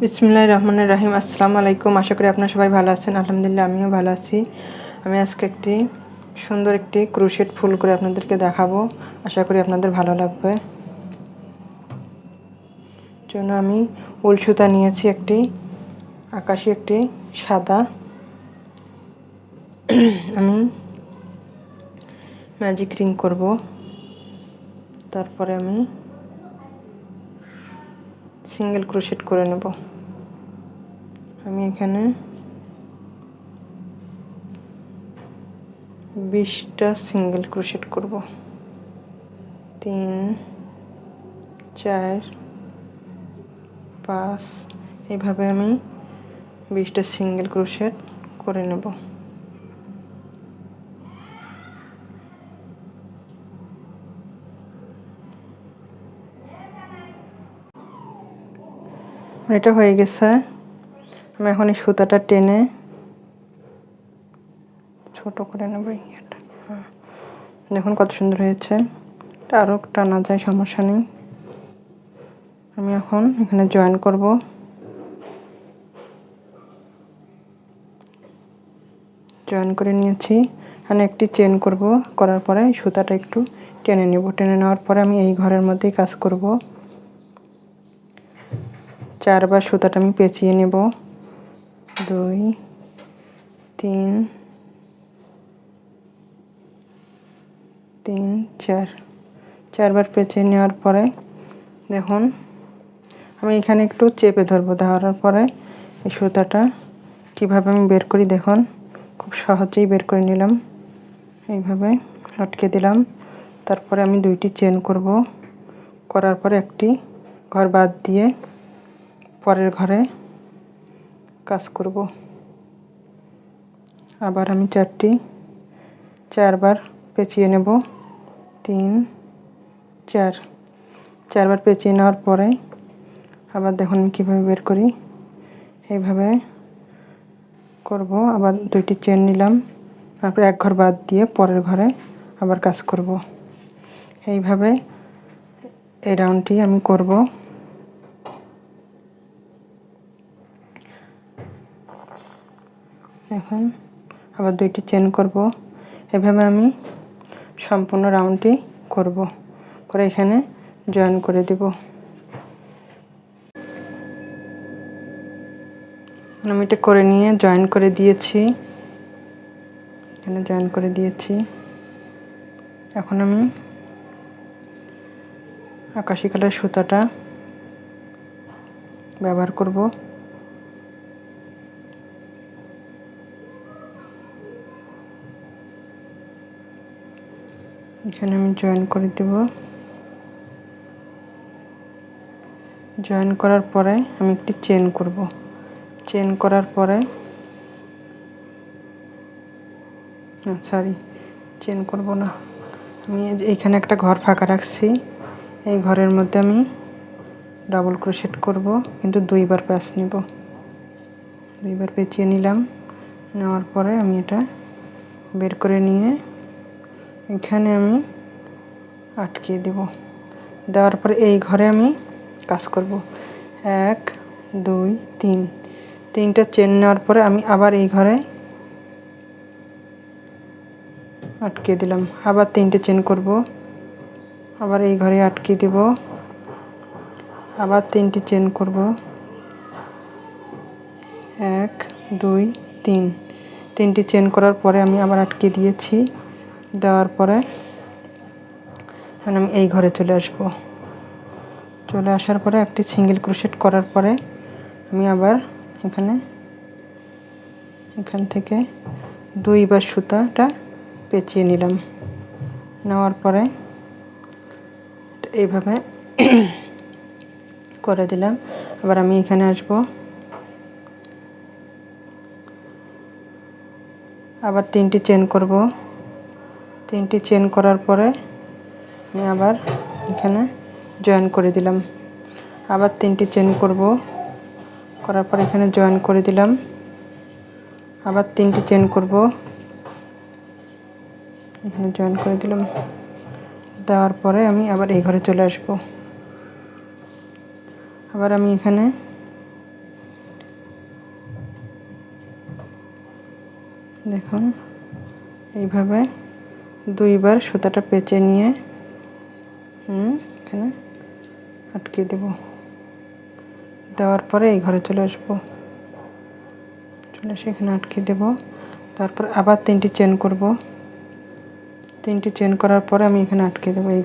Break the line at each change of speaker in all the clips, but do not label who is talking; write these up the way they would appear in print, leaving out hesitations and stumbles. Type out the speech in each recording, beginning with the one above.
বিসমিল্লাহির রহমানির রহিম। আসসালামু আলাইকুম। আশা করি আপনারা সবাই ভালো আছেন। আলহামদুলিল্লাহ আমিও ভালো আছি। আমি আজকে সুন্দর একটি ক্রোশেট ফুল করে আপনাদেরকে দেখাবো। আশা করি আপনাদের ভালো লাগবে। জন্য আমি উল সুতা নিয়েছি একটি, আকাশি একটি সাদা। আমি ম্যাজিক রিং করব। তারপরে আমি সিঙ্গেল ক্রোশেট করে নেব। আমি এখানে 20টা সিঙ্গেল ক্রোশেট করব। 3 4 5 এইভাবে আমি 20টা সিঙ্গেল ক্রোশেট করে নেব। এটা হয়ে গেছে। আমি এখন এই সুতাটা টেনে ছোট করে নেব। দেখুন কত সুন্দর হয়েছে। এটা আরও টানা যায়, সমস্যা নেই। আমি এখন এখানে জয়েন করব। জয়েন করে নিয়েছি। এখানে একটি চেন করব। করার পরে সুতাটা একটু টেনে নেব। টেনে নেওয়ার পরে আমি এই ঘরের মধ্যেই কাজ করব। 4 বার সুতাটা আমি পেঁচিয়ে নেব। 2 3 3 4 4 বার পেঁচিয়ে নেওয়ার পরে দেখুন আমি এখানে একটু চেপে ধরবো। ধরার পরে এই সুতাটা কিভাবে আমি বের করি দেখুন, খুব সহজেই বের করে নিলাম। এইভাবে আটকে দিলাম। তারপরে আমি 2টি চেন করব। করার পরে একটি ঘর বাদ দিয়ে পরের ঘরে কাজ করব। আবার আমি 4 বার পেঁচিয়ে নেব। 3 4 4 বার পেঁচিয়ে নেওয়ার পরে আবার দেখুন আমি কীভাবে বের করি। এইভাবে করব। আবার 2টি চেন নিলাম। তারপর এক ঘর বাদ দিয়ে পরের ঘরে আবার কাজ করব। এইভাবে এই রাউন্ডটি আমি করব। এখন আবার 2টি চেন করব। এভাবে আমি সম্পূর্ণ রাউন্ডটি করব। করে এখানে জয়েন করে দেব। আমি এটা করে নিয়ে জয়েন করে দিয়েছি। এখানে জয়েন করে দিয়েছি। এখন আমি আকাশি কালার সুতাটা ব্যবহার করব। এখানে আমি জয়েন করে দেব। জয়েন করার পরে আমি একটি চেন করব। চেন করার পরে চেন করব না। আমি এখানে একটা ঘর ফাঁকা রাখছি। এই ঘরের মধ্যে আমি ডাবল ক্রোশেট করব, কিন্তু 2 বার প্যাঁচ নেব। 2 বার পেঁচিয়ে নিলাম। নেওয়ার পরে আমি এটা বের করে নিয়ে এখানে আমি আটকিয়ে দেব। দেওয়ার পরে এই ঘরে আমি কাজ করব। 1 2 3 3টা চেন নেওয়ার পরে আমি আবার এই ঘরে আটকে দিলাম। আবার 3টে চেন করব। আবার এই ঘরে আটকে দেব। আবার 3টি চেন করব। 1 2 3 3টি চেন করার পরে আমি আবার আটকে দিয়েছি। দেওয়ার পরে আমি এই ঘরে চলে আসব। চলে আসার পরে একটি সিঙ্গেল ক্রোশেট করার পরে আমি আবার এখান থেকে 2 বার সুতাটা পেঁচিয়ে নিলাম। নেওয়ার পরে এইভাবে করে দিলাম। আবার আমি এখানে আসব। আবার 3টি চেন করব। 3টি চেন করার পরে আমি আবার এখানে জয়েন করে দিলাম। আবার 3টি চেন করব। করার পর এখানে জয়েন করে দিলাম। আবার 3টি চেন করব। এখানে জয়েন করে দিলাম। দেওয়ার পরে আমি আবার এই ঘরে চলে আসব। আবার আমি এখানে দেখুন এইভাবে দুইবার সুতাটা পেঁচে নিয়ে এখানে আটকে দেব। দেওয়ার পরে এই ঘরে চলে আসবো, চলে এসে এখানে আটকে দেব। তারপর আবার 3টি চেন করব। 3টি চেন করার পরে আমি এখানে আটকে দেবো। এই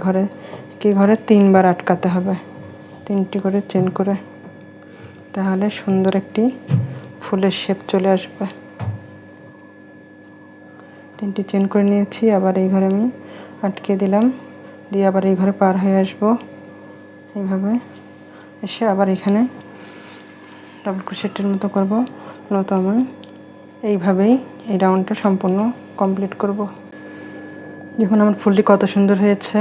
ঘরে 3বার আটকাতে হবে, 3টি করে চেন করে, তাহলে সুন্দর একটি ফুলের শেপ চলে আসবে। 3টি চেন করে নিয়েছি। আবার এই ঘরে আমি আটকে দিলাম, দিয়ে আবার এই ঘরে পার হয়ে আসবো। এইভাবে এসে আবার এখানে ডাবল ক্রোশেটের মতো করব। নয়তো আমি এইভাবেই এই রাউন্ডটা সম্পূর্ণ কমপ্লিট করব। দেখুন আমার ফুলটি কত সুন্দর হয়েছে।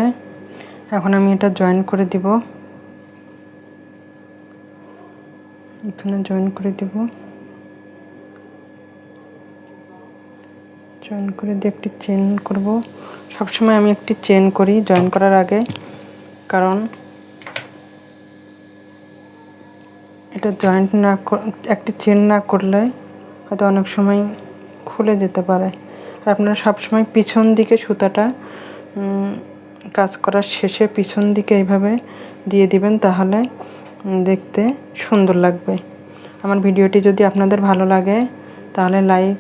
এখন আমি এটা জয়েন করে দিব, এখানে জয়েন করে দিব। জয়েন করে দিয়ে একটি চেন করব। সবসময় আমি একটি চেন করি জয়েন করার আগে, কারণ এটা জয়েন্ট না একটি চেন না করলে হয়তো অনেক সময় খুলে যেতে পারে। আপনারা সবসময় পিছন দিকে সুতাটা কাজ করার শেষে পিছন দিকে এইভাবে দিয়ে দিবেন, তাহলে দেখতে সুন্দর লাগবে। আমার ভিডিওটি যদি আপনাদের ভালো লাগে তাহলে লাইক,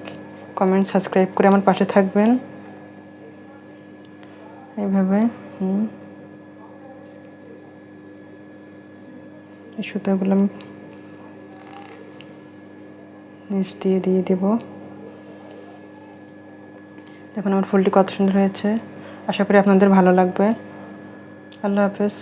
কমেন্ট, সাবস্ক্রাইব করে আমার পাশে থাকবেন। এইভাবে এই সুতাগুলো আমি নিচ দিয়ে দেব। দেখুন আমার ফুলটি কত সুন্দর হয়েছে। আশা করি আপনাদের ভালো লাগবে। আল্লাহ হাফেজ।